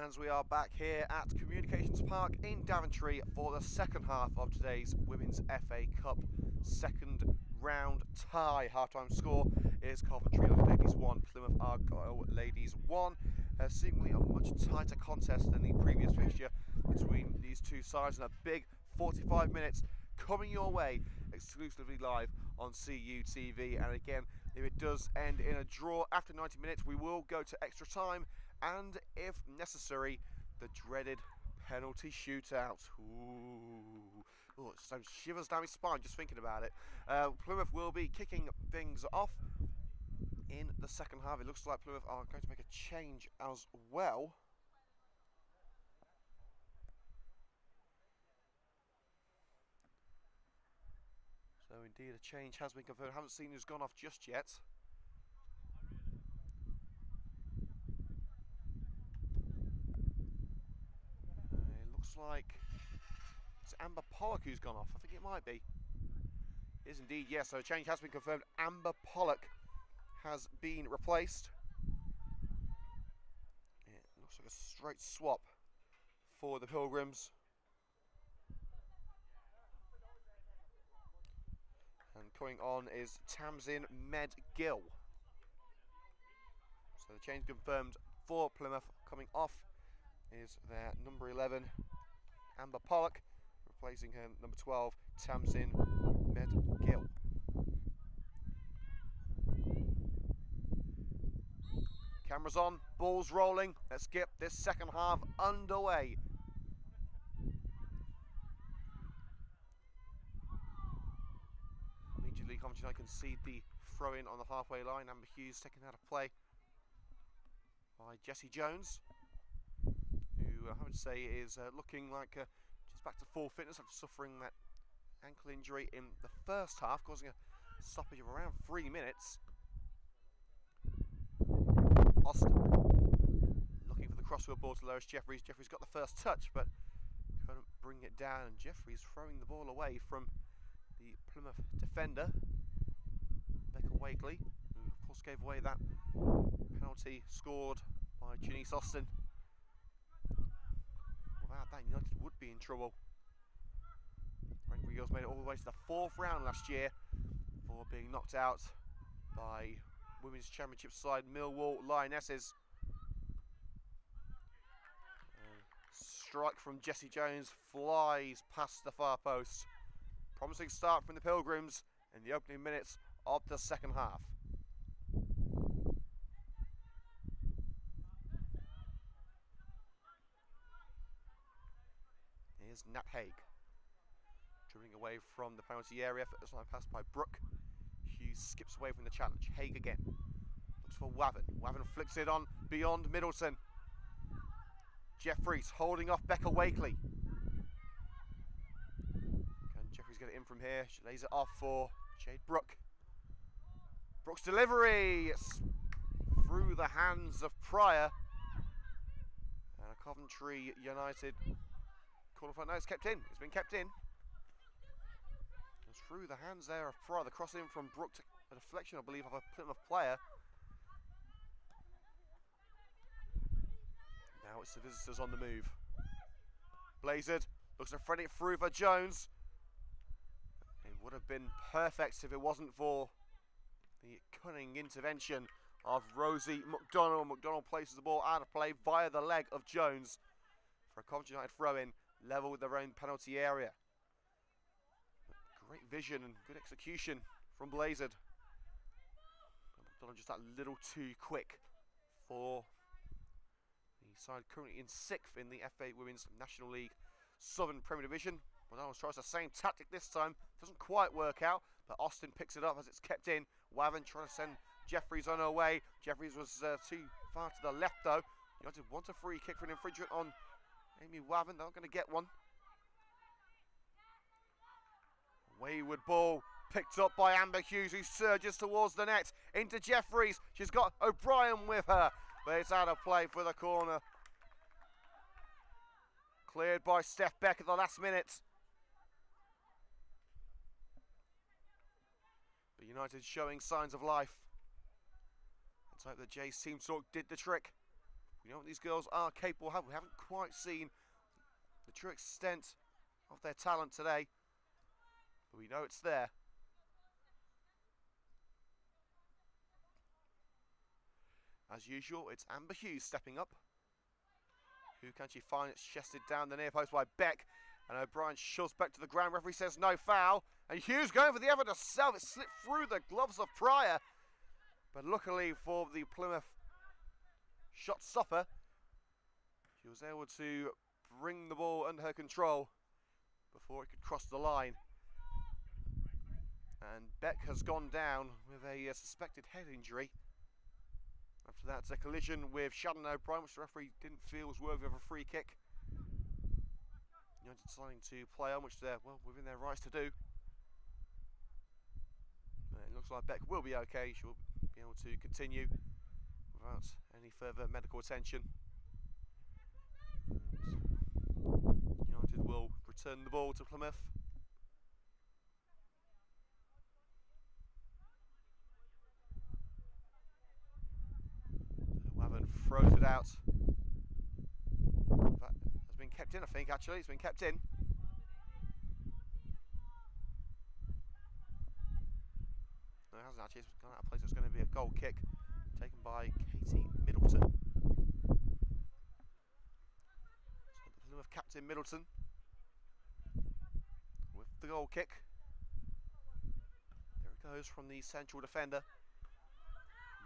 fans, we are back here at Communications Park in Coventry for the second half of today's Women's FA Cup second round tie. Half-time score is Coventry Ladies 1, Plymouth Argyle Ladies 1. Seemingly a much tighter contest than the previous fixture between these two sides, and a big 45 minutes coming your way exclusively live on CUTV. And again, if it does end in a draw after 90 minutes, we will go to extra time and, if necessary, the dreaded penalty shootout. Ooh, oh, it sends shivers down my spine just thinking about it. Plymouth will be kicking things off in the second half. It looks like Plymouth are going to make a change as well. So indeed a change has been confirmed. I haven't seen who's gone off just yet. It looks like it's Amber Pollock who's gone off. I think it might be. It is indeed, yes. So a change has been confirmed. Amber Pollock has been replaced. It looks like a straight swap for the Pilgrims. And coming on is Tamsin Med-Gill. So the change confirmed for Plymouth. Coming off is their number 11, Amber Pollock, replacing her number 12, Tamsin Med-Gill. Cameras on, balls rolling. Let's get this second half underway. Immediately, Coventry United concede the throw-in on the halfway line. Amber Hughes taken out of play by Jessie Jones, who I would say is looking like just back to full fitness after suffering that ankle injury in the first half, causing a stoppage of around 3 minutes. Austin looking for the crossfield ball to Lois Jeffries. Jeffries got the first touch, but couldn't bring it down, and Jeffries throwing the ball away from the Plymouth defender, Becca Wakely, who of course gave away that penalty scored by Janice Austin. Without that, United would be in trouble. Renbury Girls made it all the way to the fourth round last year before being knocked out by Women's Championship side Millwall Lionesses. Strike from Jessie Jones flies past the far post. Promising start from the Pilgrims in the opening minutes of the second half. Here's Nat Haig, dribbling away from the penalty area. First line pass by Brooke. Hughes skips away from the challenge. Haig again. Looks for Wavin. Wavin flicks it on beyond Middleton. Jeffries holding off Becca Wakely. Can Jeffries get it in from here? She lays it off for Jade Brooke. Brooke's delivery through the hands of Pryor. And a Coventry United corner flag. No, it's kept in. It's been kept in. It's through the hands there of Pryor. The cross in from Brooke, a deflection, I believe, of a Plymouth player. Now it's the visitors on the move. Blazard looks to thread it through for Jones. It would have been perfect if it wasn't for the cunning intervention of Rosie McDonald. McDonald places the ball out of play via the leg of Jones for a Coventry United throw-in, level with their own penalty area. Great vision and good execution from Blazard. McDonald just that little too quick for the side currently in 6th in the FA Women's National League Southern Premier Division. McDonald tries the same tactic this time. Doesn't quite work out, but Austin picks it up as it's kept in. Wavin trying to send Jeffries on her way. Jeffries was too far to the left though. United want a free kick for an infringement on Amy Wavin. They're not going to get one. Wayward ball picked up by Amber Hughes, who surges towards the net into Jeffries. She's got O'Brien with her, but it's out of play for the corner. Cleared by Steph Beck at the last minute. But United showing signs of life. Let's hope that Jay's team talk did the trick. We know what these girls are capable of. We haven't quite seen the true extent of their talent today, but we know it's there. As usual, it's Amber Hughes stepping up. Who can she find? It's chested down the near post by Beck. And O'Brien shoves back to the ground. Referee says no foul. And Hughes going for the effort herself. It slipped through the gloves of Pryor. But luckily for the Plymouth shot stopper, she was able to bring the ball under her control before it could cross the line. And Beck has gone down with a suspected head injury. After that, it's a collision with Shannon O'Brien, which the referee didn't feel was worthy of a free kick. United deciding to play on, which they're well within their rights to do. It looks like Beck will be okay. She'll be able to continue without any further medical attention. And United will return the ball to Plymouth. Wavern throws it out. That has been kept in, I think, actually. It's been kept in. No, it hasn't actually. It's gone out of place. It's going to be a goal kick taken by Katie Middleton. So the Plymouth captain Middleton with the goal kick. There it goes from the central defender.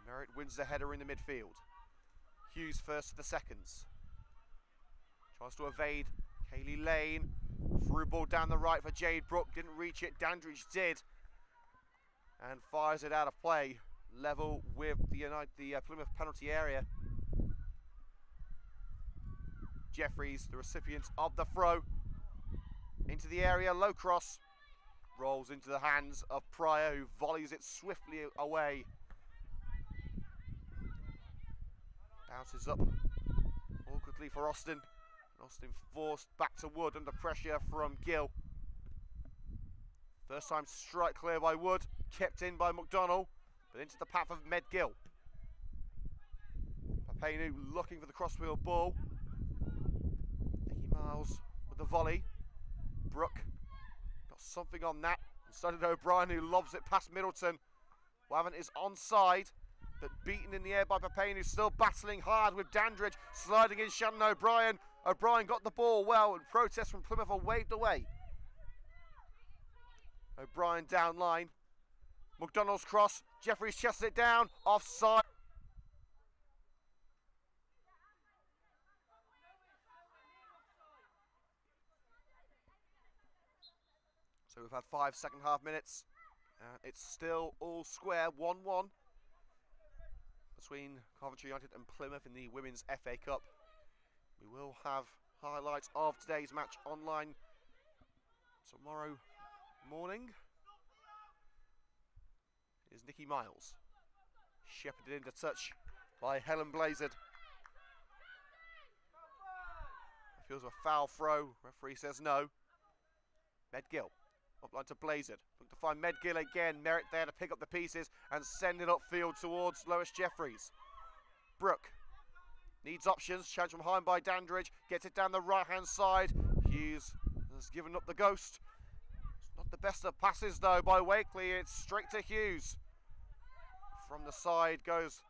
Merritt wins the header in the midfield. Hughes first to the seconds. Tries to evade Kaylee Lane. Through ball down the right for Jade Brooke. Didn't reach it. Dandridge did. And fires it out of play. Level with the Plymouth penalty area. Jeffries, the recipient of the throw. Into the area. Low cross. Rolls into the hands of Pryor, who volleys it swiftly away. Bounces up awkwardly for Austin. Austin forced back to Wood under pressure from Gill. First time strike clear by Wood. Kept in by McDonnell. But into the path of Med Gill. Papenu looking for the crossfield ball. Nicky Miles with the volley. Brooke got something on that. Instead O'Brien, who lobs it past Middleton. Wavant is onside, but beaten in the air by Papenu, still battling hard with Dandridge, sliding in Shannon O'Brien. O'Brien got the ball well, and protests from Plymouth are waved away. O'Brien down line. McDonnell's cross. Jeffries chests it down. Offside. So we've had 5 second half minutes. It's still all square, 1-1 between Coventry United and Plymouth in the Women's FA Cup. We will have highlights of today's match online tomorrow morning. Is Nicky Miles. Shepherded into touch by Helen Blazard. Feels a foul throw. Referee says no. Medgill. Upline to Blazard. Look to find Medgill again. Merritt there to pick up the pieces and send it upfield towards Lois Jeffries. Brooke needs options. Challenge from behind by Dandridge. Gets it down the right-hand side. Hughes has given up the ghost. It's not the best of passes though by Wakely. It's straight to Hughes. From the side goes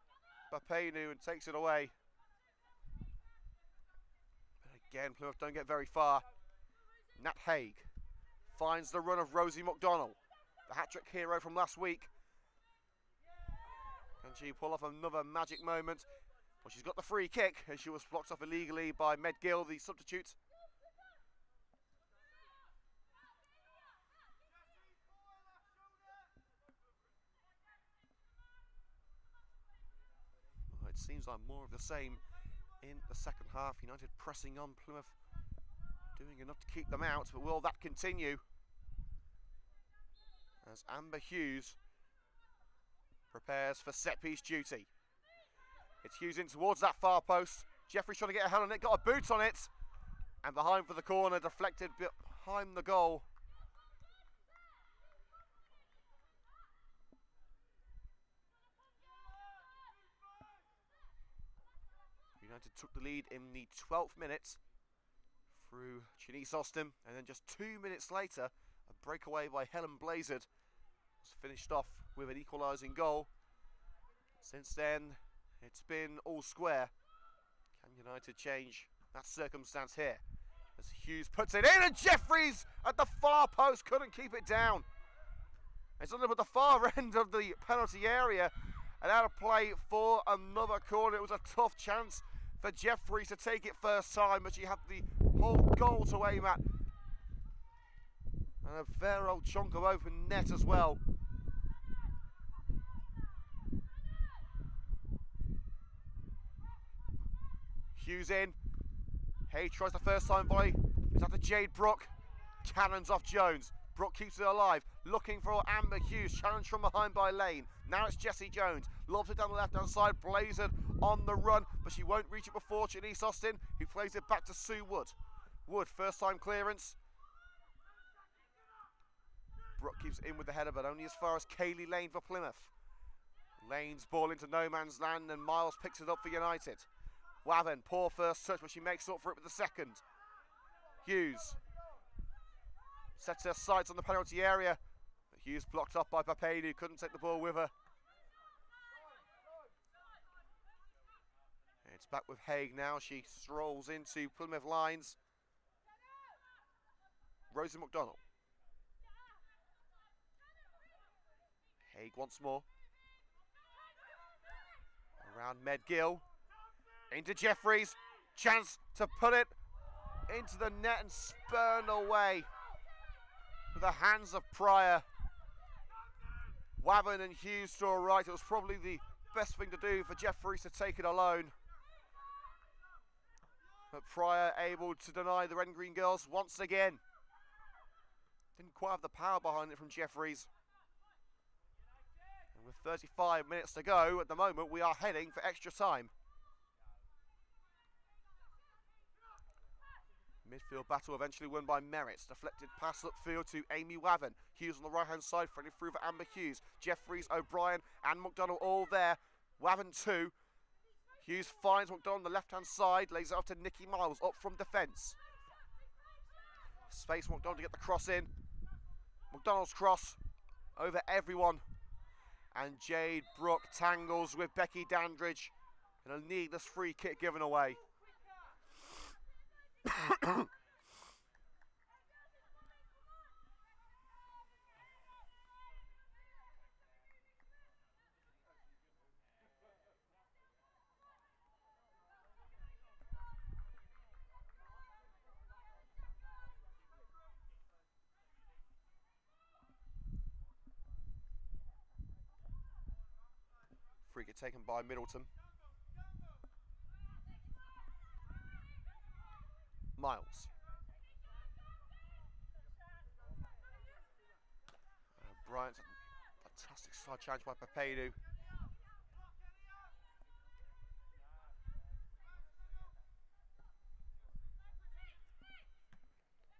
Papenu and takes it away. But again, Plymouth don't get very far. Nat Haig finds the run of Rosie McDonnell, the hat-trick hero from last week. Can she pull off another magic moment? Well, she's got the free kick as she was blocked off illegally by Medgill, the substitute. Well, it seems like more of the same in the second half. United pressing on, Plymouth doing enough to keep them out, but will that continue? As Amber Hughes prepares for set-piece duty. It's Hughes in towards that far post. Jeffrey's trying to get a hand on it, got a boot on it. And behind for the corner, deflected behind the goal. United United took the lead in the 12th minute through Janice Austin, and then just 2 minutes later, a breakaway by Helen Blazard was finished off with an equalising goal. Since then, it's been all square. Can United change that circumstance here? As Hughes puts it in, and Jeffries at the far post couldn't keep it down. It's under at the far end of the penalty area, and out of play for another corner. It was a tough chance for Jeffries to take it first time, but she had the whole goal to aim at. And a fair old chunk of open net as well. Hughes in. Hay tries the first time volley. It's after Jade Brooke. Cannons off Jones. Brooke keeps it alive. Looking for Amber Hughes. Challenged from behind by Lane. Now it's Jessie Jones. Lobs it down the left hand side. Blazard on the run, but she won't reach it before Janice Austin, who plays it back to Sue Wood. Wood, first time clearance. Brooke keeps it in with the header, but only as far as Kaylee Lane for Plymouth. Lane's ball into no man's land, and Miles picks it up for United. Wavin, poor first touch, but she makes up for it with the second. Hughes sets her sights on the penalty area. But Hughes blocked off by Papade, who couldn't take the ball with her. It's back with Haig now. She strolls into Plymouth lines. Rosie McDonald. Haig once more. Around Med Gill. Into Jeffries. Chance to put it into the net and spurned away with the hands of Pryor. Wavin and Hughes to a right. It was probably the best thing to do for Jeffries to take it alone. But Pryor able to deny the Red and Green girls once again. Didn't quite have the power behind it from Jeffries. And with 35 minutes to go, at the moment we are heading for extra time. Midfield battle eventually won by Merritt. Deflected pass upfield to Amy Wavin. Hughes on the right hand side, friendly through for Amber Hughes. Jeffries, O'Brien and McDonald all there. Wavin 2. Hughes finds McDonald on the left hand side, lays it off to Nikki Miles up from defence. Space McDonald to get the cross in. McDonald's cross over everyone. And Jade Brooke tangles with Becky Dandridge. And a needless free kick given away. Free kick taken by Middleton. Miles. Bryant's a fantastic side challenge by Papadu.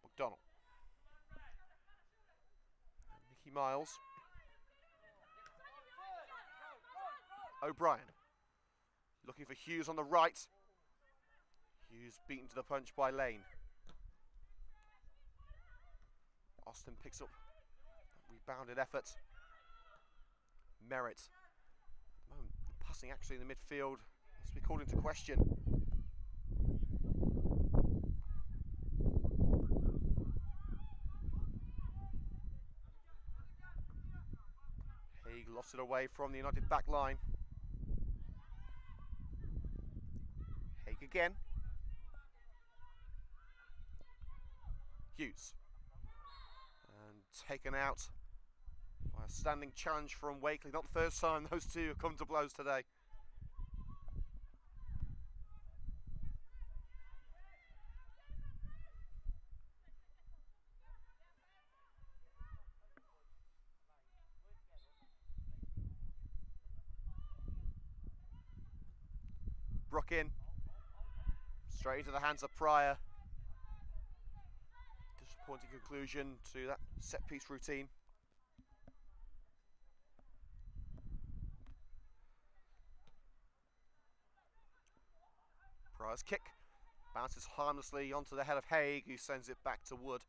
McDonald. And Nikki Miles. O'Brien. Looking for Hughes on the right. Hughes beaten to the punch by Lane. Austin picks up that rebounded effort. Merritt. At the moment, passing actually in the midfield must be called into question. Haig lost it away from the United back line. Haig again. Hughes. And taken out by a standing challenge from Wakely. Not the first time those two have come to blows today. Brooke in. Straight into the hands of Pryor. Disappointing conclusion to that set piece routine. Pryor's kick bounces harmlessly onto the head of Haig, who sends it back to Wood,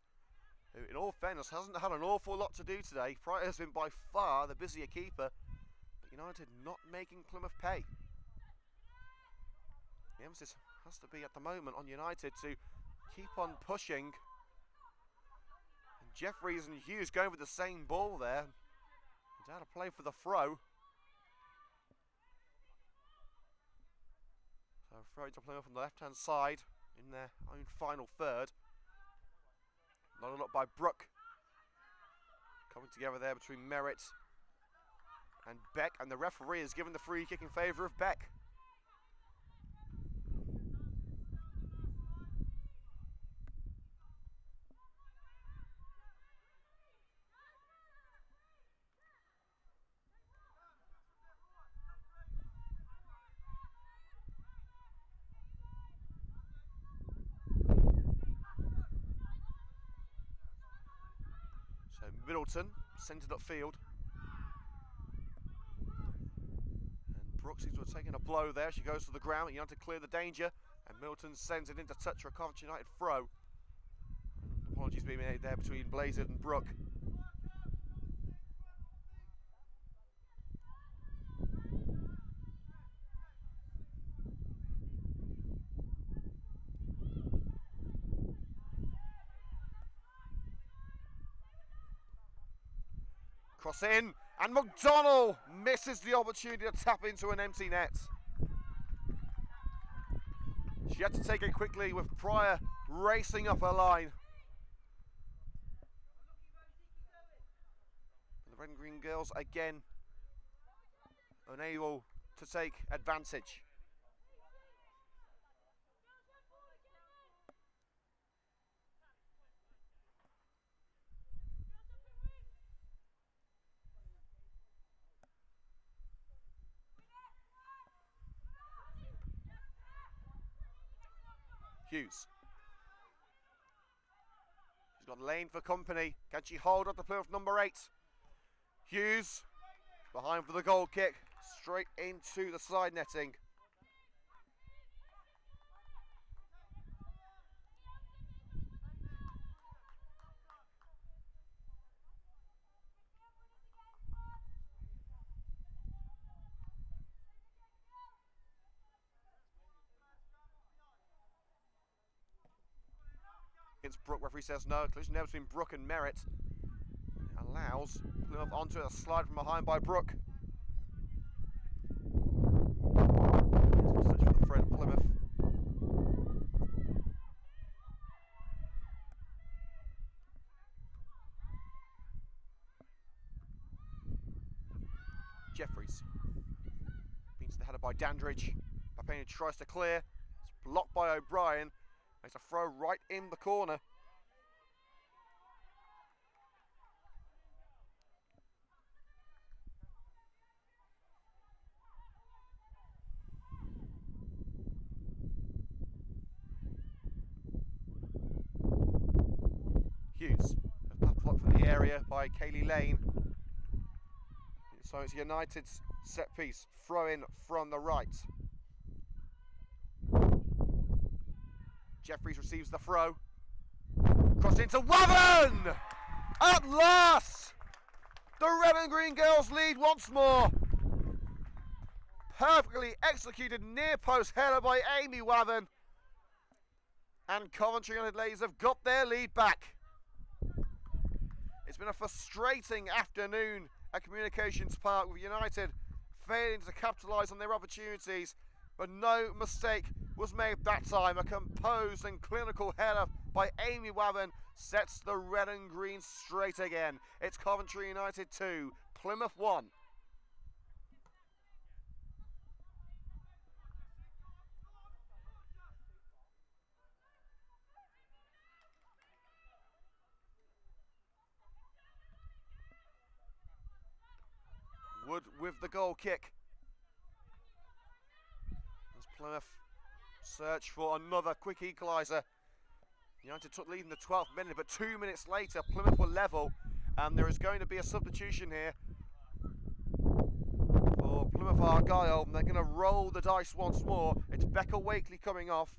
who, in all fairness, hasn't had an awful lot to do today. Pryor has been by far the busier keeper, but United not making Plymouth pay. The emphasis has to be at the moment on United to keep on pushing. And Jeffries and Hughes going with the same ball there. It's out of play for the throw. So throw to Plymouth on the left-hand side in their own final third. Loaded up by Brook. Coming together there between Merritt and Beck, and the referee has given the free kick in favour of Beck. So Middleton centred upfield. And Brooks seems to have taken a blow there. She goes to the ground. United to clear the danger. And Middleton sends it into touch for a Coventry United throw. And apologies being made there between Blazard and Brook. Cross in, and McDonnell misses the opportunity to tap into an empty net. She had to take it quickly with Pryor racing up her line. The red and green girls again unable to take advantage. Hughes. She's got lane for company. Can she hold up the Plymouth number 8? Hughes behind for the goal kick. Straight into the side netting. Against Brook, referee says no. Collision there between Brook and Merritt. It allows Plymouth onto a slide from behind by Brook. Search for the thread of Plymouth. Jeffries beats the header by Dandridge. Papini tries to clear. It's blocked by O'Brien. Makes a throw right in the corner. Hughes, a path block from the area by Kaylee Lane. So it's United's set piece, throw in from the right. Jeffries receives the throw. Cross into Wavern! At last! The red and green girls lead once more. Perfectly executed near post header by Amy Wavern. And Coventry United ladies have got their lead back. It's been a frustrating afternoon at Communications Park with United failing to capitalise on their opportunities, but no mistake was made that time. A composed and clinical header by Amy Wavern sets the red and green straight again. It's Coventry United 2, Plymouth 1. Wood with the goal kick. As Plymouth search for another quick equaliser. United took lead in the 12th minute, but 2 minutes later Plymouth were level, and there is going to be a substitution here for Plymouth Argyle. They're going to roll the dice once more. It's Becca Wakely coming off.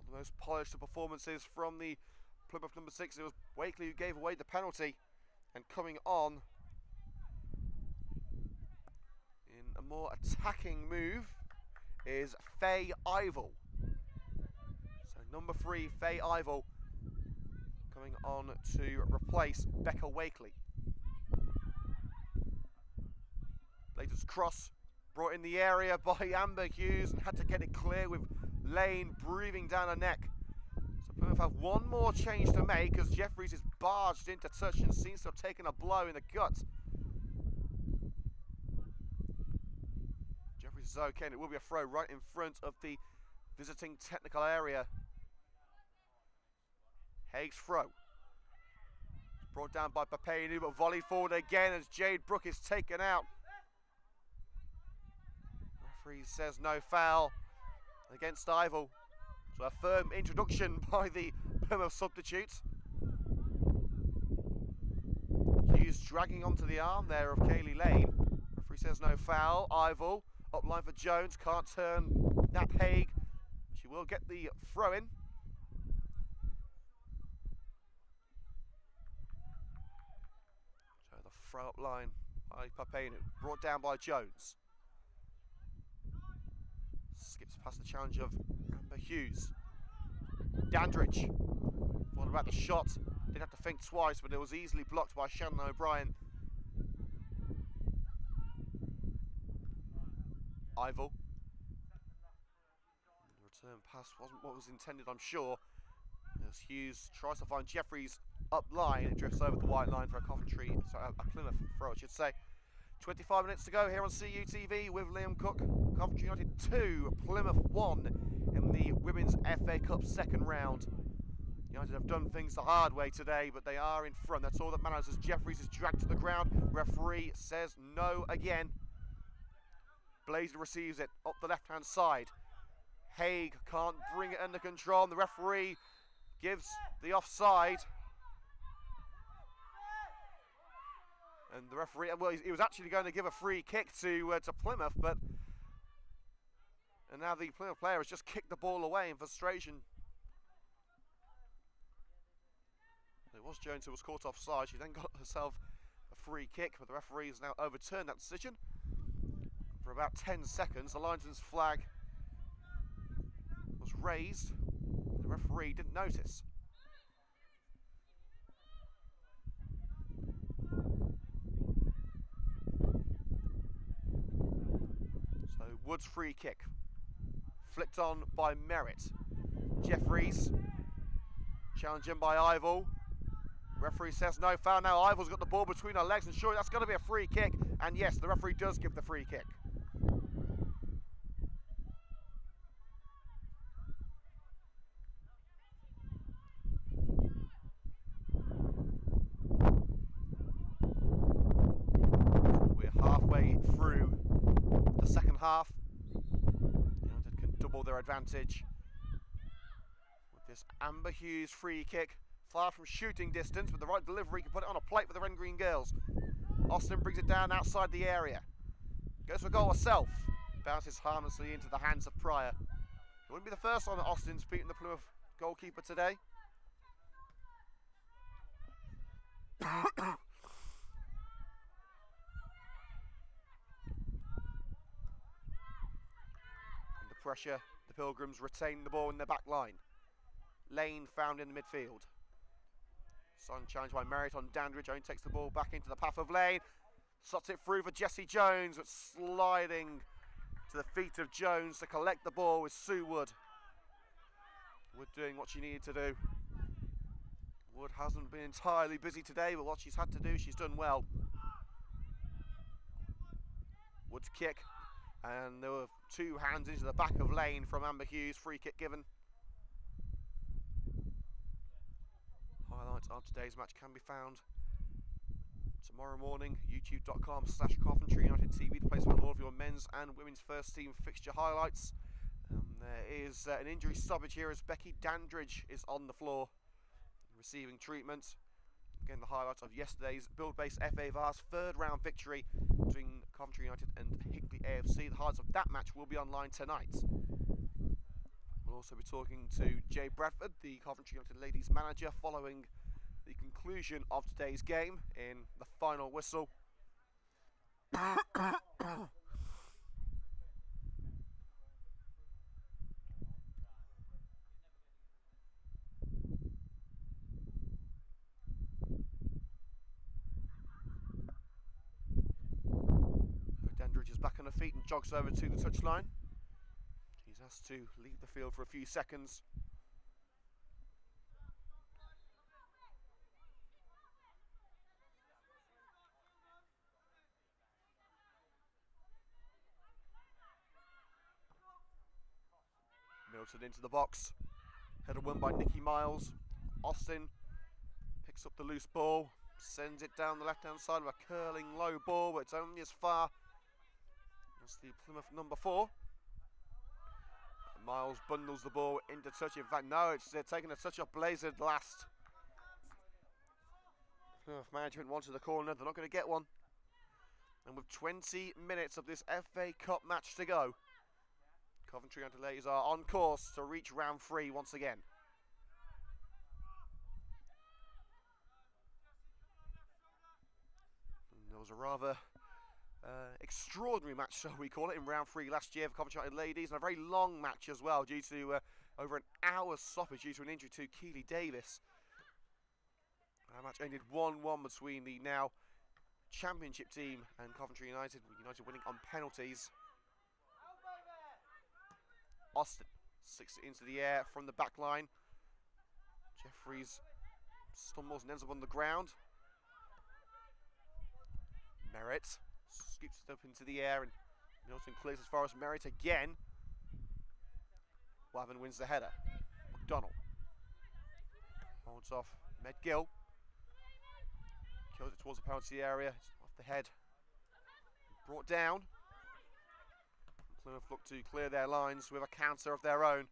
the most polished of performances from the Plymouth number 6. It was Wakely who gave away the penalty, and coming on in a more attacking move is Faye Ivel. So number 3, Faye Ivel, coming on to replace Becca Wakely. Latest cross brought in the area by Amber Hughes and had to get it clear with Lane breathing down her neck. So Plymouth have one more change to make as Jeffries is barged into touch and seems to have taken a blow in the gut. Jeffries is okay, and it will be a throw right in front of the visiting technical area. Haig's throw. Brought down by Papenu, but volleyed forward again as Jade Brooke is taken out. Referee says no foul against Ivel. So a firm introduction by the Plymouth substitutes. Hughes dragging onto the arm there of Kaylee Lane. Referee says no foul. Ivel up line for Jones, can't turn Nat Haig. She will get the throw in. So the throw up line by Papenu, brought down by Jones. Skips past the challenge of Amber Hughes. Dandridge thought about the shot, didn't have to think twice, but it was easily blocked by Shannon O'Brien. Ivel. The return pass wasn't what was intended, I'm sure. As Hughes tries to find Jeffries up line, it drifts over the white line for a Coventry, sorry, a Plymouth throw, I should say. 25 minutes to go here on CUTV with Liam Cook. Coventry United 2, Plymouth 1 in the Women's FA Cup second round. United have done things the hard way today, but they are in front. That's all that matters as Jeffries is dragged to the ground. Referee says no again. Blazer receives it up the left-hand side. Haig can't bring it under control, and the referee gives the offside. And the referee, well, he was actually going to give a free kick to Plymouth, but and now the Plymouth player has just kicked the ball away in frustration. It was Jones who was caught offside. She then got herself a free kick, but the referee has now overturned that decision. For about 10 seconds, the linesman's flag was raised. The referee didn't notice. So Wood's free kick, flicked on by Merritt. Jeffries, challenged in by Ivel. Referee says no foul. Now Ivel's got the ball between her legs, and sure, that's going to be a free kick. And yes, the referee does give the free kick. We're halfway through the second half. United can double their advantage with this Amber Hughes free kick. Far from shooting distance, with the right delivery, can put it on a plate for the Red and Green girls. Austin brings it down outside the area. Goes for goal herself. Bounces harmlessly into the hands of Pryor. It wouldn't be the first time that Austin's beaten the Plymouth goalkeeper today. Under pressure, the Pilgrims retain the ball in their back line. Lane found in the midfield. Son challenged by Merritt on Dandridge. Only takes the ball back into the path of Lane. Slots it through for Jessie Jones, but sliding to the feet of Jones to collect the ball with Sue Wood. Wood doing what she needed to do. Wood hasn't been entirely busy today, but what she's had to do, she's done well. Wood's kick, and there were two hands into the back of Lane from Amber Hughes. Free kick given. Highlights of today's match can be found tomorrow morning, youtube.com/Coventry United TV, the place for all of your men's and women's first team fixture highlights. There is an injury stoppage here as Becky Dandridge is on the floor receiving treatment. Again, the highlights of yesterday's Build-Based FA Vars third round victory between Coventry United and Hinckley AFC. The highlights of that match will be online tonight. We'll also be talking to Jay Bradford, the Coventry United ladies manager, following the conclusion of today's game in the final whistle. Dandridge is back on her feet and jogs over to the touchline. She's asked to leave the field for a few seconds. Middleton into the box. Header won by Nikki Miles. Austin picks up the loose ball, sends it down the left-hand side with a curling low ball, but it's only as far as the Plymouth number 4. Miles bundles the ball into touch. In fact, no, it's taking a touch off Blazer last. Plymouth management wanted the corner. They're not going to get one. And with 20 minutes of this FA Cup match to go, Coventry United ladies are on course to reach round 3 once again. And there was a rather extraordinary match, shall we call it, in round 3 last year for Coventry United ladies, and a very long match as well, due to over an hour's stoppage due to an injury to Keely Davis. That match ended 1-1 between the now championship team and Coventry United, with United winning on penalties. Austin sticks it into the air from the back line. Jeffries stumbles and ends up on the ground. Merritt scoops it up into the air, and Milton clears as far as Merritt again. Wavin wins the header. McDonnell holds off Medgill. Kills it towards the penalty area. It's off the head. Brought down. Plymouth look to clear their lines with a counter of their own.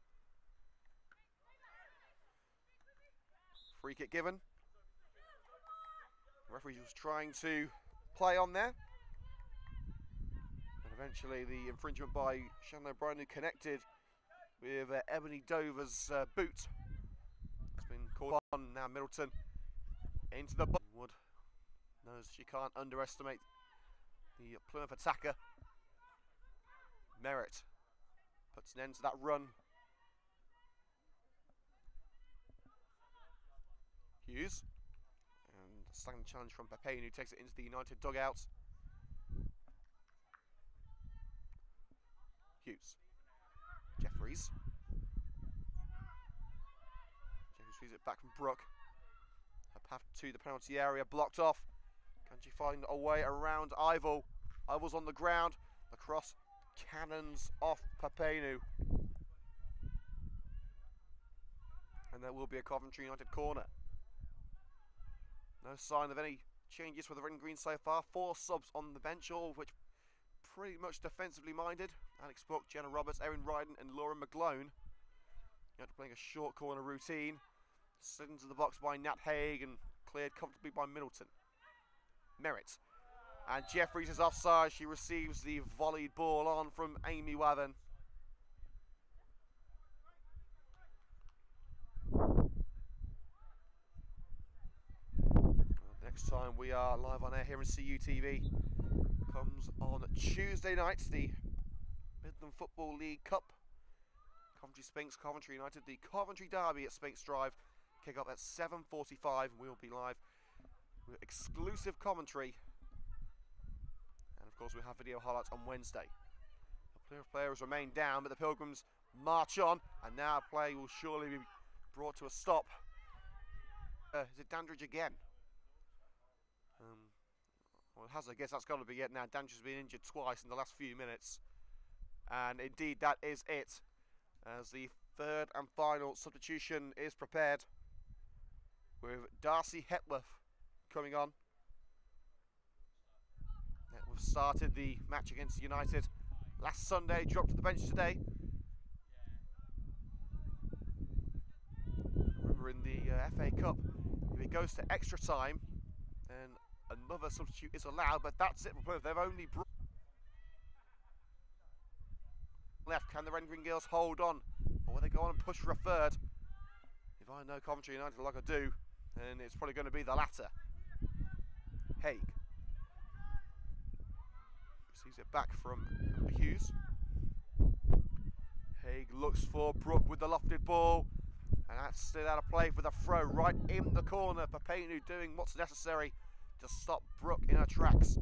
Free kick given. The referee was trying to play on there. And eventually the infringement by Shannon O'Brien, who connected with Ebony Dover's boot, has been called on. Now Middleton into the Wood knows she can't underestimate the Plymouth attacker. Merritt puts an end to that run. Hughes, and a standing challenge from Pepin, who takes it into the United dugout. Hughes. Jeffries. Jeffries feeds it back from Brooke. Her path to the penalty area blocked off. Can she find a way around Ivel? Ivel's on the ground. The cross cannons off Papenu. And there will be a Coventry United corner. No sign of any changes for the red and green so far. 4 subs on the bench, all of which pretty much defensively minded. Alex Book, Jenna Roberts, Erin Ryden and Laura McGlone. United playing a short corner routine. Slid into the box by Nat Haig and cleared comfortably by Middleton. Merritt. And Jeffries is offside. She receives the volleyed ball on from Amy Wavin. Next time we are live on air here in CUTV comes on Tuesday night, the Midland Football League Cup. Coventry Spinks, Coventry United, the Coventry Derby at Spinks Drive. Kick off at 7:45 and we'll be live with exclusive commentary. And of course we'll have video highlights on Wednesday. The Plymouth players remain down, but the Pilgrims march on, and now play will surely be brought to a stop. Is it Dandridge again? Well, I guess that's got to be it now. Dandridge has been injured twice in the last few minutes. And indeed that is it, as the third and final substitution is prepared, with Darcy Hetworth coming on. Hetworth started the match against United last Sunday, dropped to the bench today. Remember, in the FA Cup, if it goes to extra time, then another substitute is allowed, but that's it for Plymouth. They've only brought left. Can the Red and Green Girls hold on? Or will they go go on and push for a third. If I know Coventry United like I do, then it's probably going to be the latter. Haig receives it back from Hughes. Haig looks for Brook with the lofted ball, and that's still out of play for the throw right in the corner. Papenu doing what's necessary to stop Brook in her tracks.